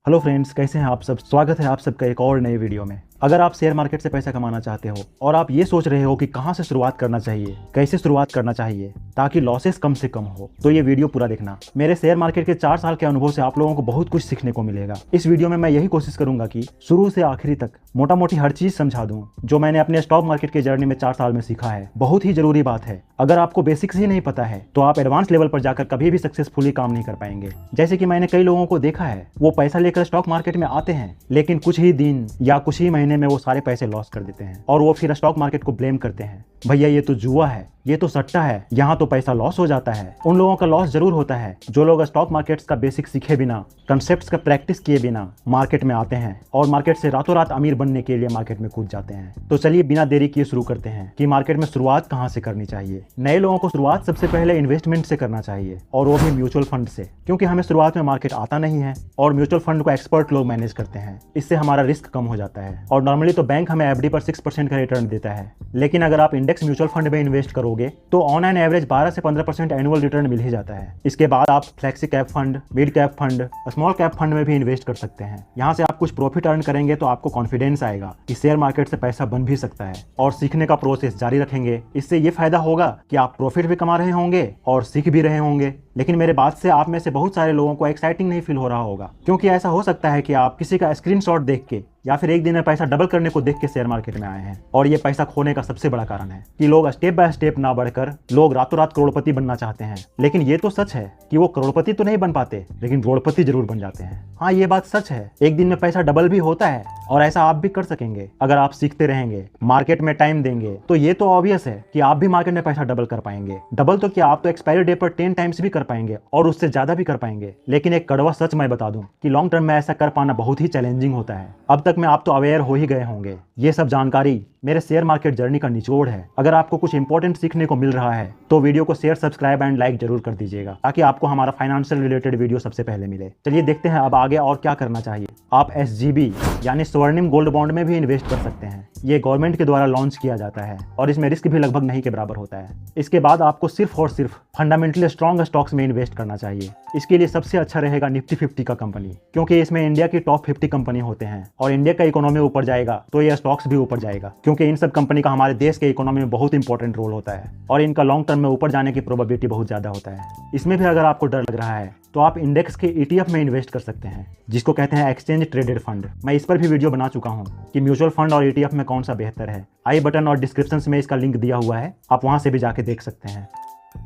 Hello friends, कैसे हैं आप सब। स्वागत है आप सबका एक और नए वीडियो में। अगर आप शेयर मार्केट से पैसा कमाना चाहते हो और आप ये सोच रहे हो कि कहां से शुरुआत करना चाहिए, कैसे शुरुआत करना चाहिए ताकि लॉसेस कम से कम हो, तो ये वीडियो पूरा देखना। मेरे शेयर मार्केट के 4 साल के अनुभव से आप लोगों को बहुत कुछ सीखने को मिलेगा। इस वीडियो में मैं यही कोशिश करूंगा कि शुरू से आखिरी तक मोटा मोटी हर चीज समझा दूं जो मैंने अपने स्टॉक मार्केट के जर्नी में 4 साल में सीखा है। बहुत ही जरूरी बात है, अगर आपको बेसिक्स ही नहीं पता है तो आप एडवांस लेवल पर जाकर कभी भी सक्सेसफुली काम नहीं कर पाएंगे। जैसे कि मैंने कई लोगों को देखा है, वो पैसा लेकर स्टॉक मार्केट में आते हैं, लेकिन कुछ ही दिन या कुछ ही महीने में वो सारे पैसे लॉस कर देते हैं और वो फिर स्टॉक मार्केट को ब्लेम करते हैं। भैया ये तो जुआ है, ये तो सट्टा है, यहाँ तो पैसा लॉस हो जाता है। उन लोगों का लॉस जरूर होता है जो लोग स्टॉक मार्केट्स का बेसिक सीखे बिना, कंसेप्ट्स का प्रैक्टिस किए बिना मार्केट में आते हैं और मार्केट से रातों रात अमीर बनने के लिए मार्केट में कूद जाते हैं। तो चलिए बिना देरी किए शुरू करते हैं कि मार्केट में शुरुआत कहाँ से करनी चाहिए। नए लोगों को शुरुआत सबसे पहले इन्वेस्टमेंट से करना चाहिए और वो भी म्यूचुअल फंड से, क्योंकि हमें शुरुआत में मार्केट आता नहीं है और म्यूचुअल फंड को एक्सपर्ट लोग मैनेज करते हैं। इससे हमारा रिस्क कम हो जाता है और नॉर्मली तो बैंक हमें एफडी पर 6% का रिटर्न देता है, लेकिन अगर आप इंडेक्स म्यूचुअल फंड में इन्वेस्ट करोगे तो ऑन एन एवरेज 12 से 15% एनुअल रिटर्न मिल ही जाता है। इसके बाद आप flexi cap fund, mid cap fund, small cap fund में भी इन्वेस्ट कर सकते हैं। यहाँ से आप कुछ प्रॉफिट अर्न करेंगे तो आपको कॉन्फिडेंस आएगा कि शेयर मार्केट से पैसा बन भी सकता है और सीखने का प्रोसेस जारी रखेंगे। इससे ये फायदा होगा कि आप प्रॉफिट भी कमा रहे होंगे और सीख भी रहे होंगे। लेकिन मेरे बात से आप में से बहुत सारे लोगों को एक्साइटिंग नहीं फील हो रहा होगा, क्योंकि ऐसा हो सकता है कि आप किसी का स्क्रीनशॉट देख के या फिर एक दिन में पैसा डबल करने को देख के शेयर मार्केट में आए हैं। और ये पैसा खोने का सबसे बड़ा कारण है कि लोग स्टेप बाय स्टेप ना बढ़कर लोग रातों रात करोड़पति बनना चाहते हैं। लेकिन ये तो सच है कि वो करोड़पति तो नहीं बन पाते, लेकिन करोड़पति जरूर बन जाते हैं। हाँ, ये बात सच है, एक दिन में पैसा डबल भी होता है और ऐसा आप भी कर सकेंगे अगर आप सीखते रहेंगे, मार्केट में टाइम देंगे। तो ये तो ऑब्वियस है कि आप भी मार्केट में पैसा डबल कर पाएंगे। डबल तो क्या, आप तो एक्सपायरी डे पर 10 टाइम्स भी कर पाएंगे और उससे ज्यादा भी कर पाएंगे। लेकिन एक कड़वा सच मैं बता दूं कि लॉन्ग टर्म में ऐसा कर पाना बहुत ही चैलेंजिंग होता है। अब तक में आप तो अवेयर हो ही गए होंगे। ये सब जानकारी मेरे शेयर मार्केट जर्नी का निचोड़ है। अगर आपको कुछ इंपॉर्टेंट सीखने को मिल रहा है तो वीडियो को शेयर, सब्सक्राइब एंड लाइक जरूर कर दीजिएगा ताकि आपको हमारा फाइनेंशियल रिलेटेड वीडियो सबसे पहले मिले। चलिए देखते हैं अब आगे और क्या करना चाहिए। आप SGB यानी स्वर्णिम गोल्ड बॉन्ड में भी इन्वेस्ट कर सकते हैं। ये गवर्नमेंट के द्वारा लॉन्च किया जाता है और इसमें रिस्क भी लगभग नहीं के बराबर होता है। इसके बाद आपको सिर्फ और सिर्फ फंडामेंटली स्ट्रॉन्ग स्टॉक्स में इन्वेस्ट करना चाहिए। इसके लिए सबसे अच्छा रहेगा निफ्टी 50 का कंपनी, क्योंकि इसमें इंडिया की टॉप 50 कंपनी होते हैं और इंडिया का इकोनॉमी ऊपर जाएगा तो ये स्टॉक्स भी ऊपर जाएगा, क्योंकि इन सब कंपनी का हमारे देश के इकोनॉमी में बहुत इंपॉर्टेंट रोल होता है और इनका लॉन्ग टर्म में ऊपर जाने की प्रोबेबिलिटी बहुत ज्यादा होता है। इसमें भी अगर आपको डर लग रहा है तो आप इंडेक्स के ETF में इन्वेस्ट कर सकते हैं, जिसको कहते हैं एक्सचेंज ट्रेडेड फंड। मैं इस पर भी वीडियो बना चुका हूं कि म्यूचुअल फंड और ETF में कौन सा बेहतर है। आई बटन और डिस्क्रिप्शन में इसका लिंक दिया हुआ है, आप वहां से भी जाके देख सकते हैं।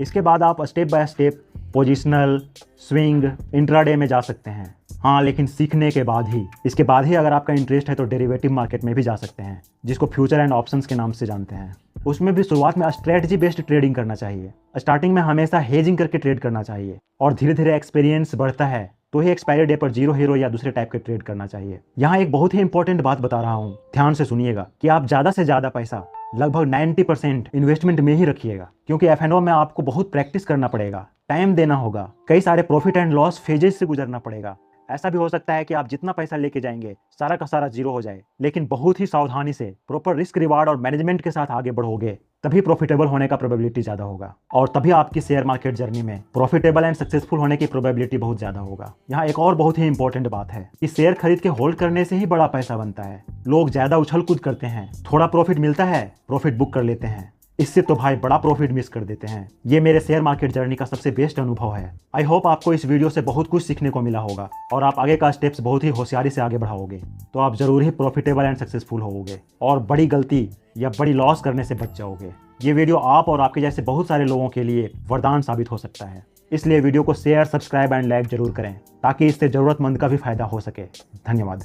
इसके बाद आप step by step positional, swing, intraday में जा सकते हैं। हाँ, लेकिन सीखने के बाद ही, इसके बाद ही अगर आपका इंटरेस्ट है तो डेरिवेटिव मार्केट में भी जा सकते हैं, जिसको फ्यूचर एंड ऑप्शंस के नाम से जानते हैं। उसमें भी शुरुआत में स्ट्रेटजी बेस्ड ट्रेडिंग करना चाहिए। स्टार्टिंग में हमेशा हेजिंग करके ट्रेड करना चाहिए और धीरे धीरे एक्सपीरियंस बढ़ता है तो ही एक्सपायरी डे पर जीरो हीरो या दूसरे टाइप के ट्रेड करना चाहिए। यहाँ एक बहुत ही इंपॉर्टेंट बात बता रहा हूँ, ध्यान से सुनिएगा कि आप ज्यादा से ज्यादा पैसा, लगभग 90% इन्वेस्टमेंट में ही रखिएगा, क्योंकि F&O में आपको बहुत प्रैक्टिस करना पड़ेगा, टाइम देना होगा, कई सारे प्रॉफिट एंड लॉस फेजेस से गुजरना पड़ेगा। ऐसा भी हो सकता है कि आप जितना पैसा लेके जाएंगे सारा का सारा जीरो हो जाए, लेकिन बहुत ही सावधानी से प्रॉपर रिस्क रिवार्ड और मैनेजमेंट के साथ आगे बढ़ोगे तभी प्रॉफिटेबल होने का प्रोबेबिलिटी ज्यादा होगा और तभी आपकी शेयर मार्केट जर्नी में प्रॉफिटेबल एंड सक्सेसफुल होने की प्रोबेबिलिटी बहुत ज्यादा होगा। यहाँ एक और बहुत ही इंपॉर्टेंट बात है कि शेयर खरीद के होल्ड करने से ही बड़ा पैसा बनता है। लोग ज्यादा उछल कूद करते हैं, थोड़ा प्रॉफिट मिलता है, प्रॉफिट बुक कर लेते हैं, इससे तो भाई बड़ा प्रॉफिट मिस कर देते हैं। ये मेरे शेयर मार्केट जर्नी का सबसे बेस्ट अनुभव है। आई होप आपको इस वीडियो से बहुत कुछ सीखने को मिला होगा और आप आगे का स्टेप्स बहुत ही होशियारी से आगे बढ़ाओगे तो आप जरूर ही प्रॉफिटेबल एंड सक्सेसफुल होवोगे और बड़ी गलती या बड़ी लॉस करने से बच जाओगे। ये वीडियो आप और आपके जैसे बहुत सारे लोगों के लिए वरदान साबित हो सकता है, इसलिए वीडियो को शेयर, सब्सक्राइब एंड लाइक जरूर करें ताकि इससे जरूरतमंद का भी फायदा हो सके। धन्यवाद।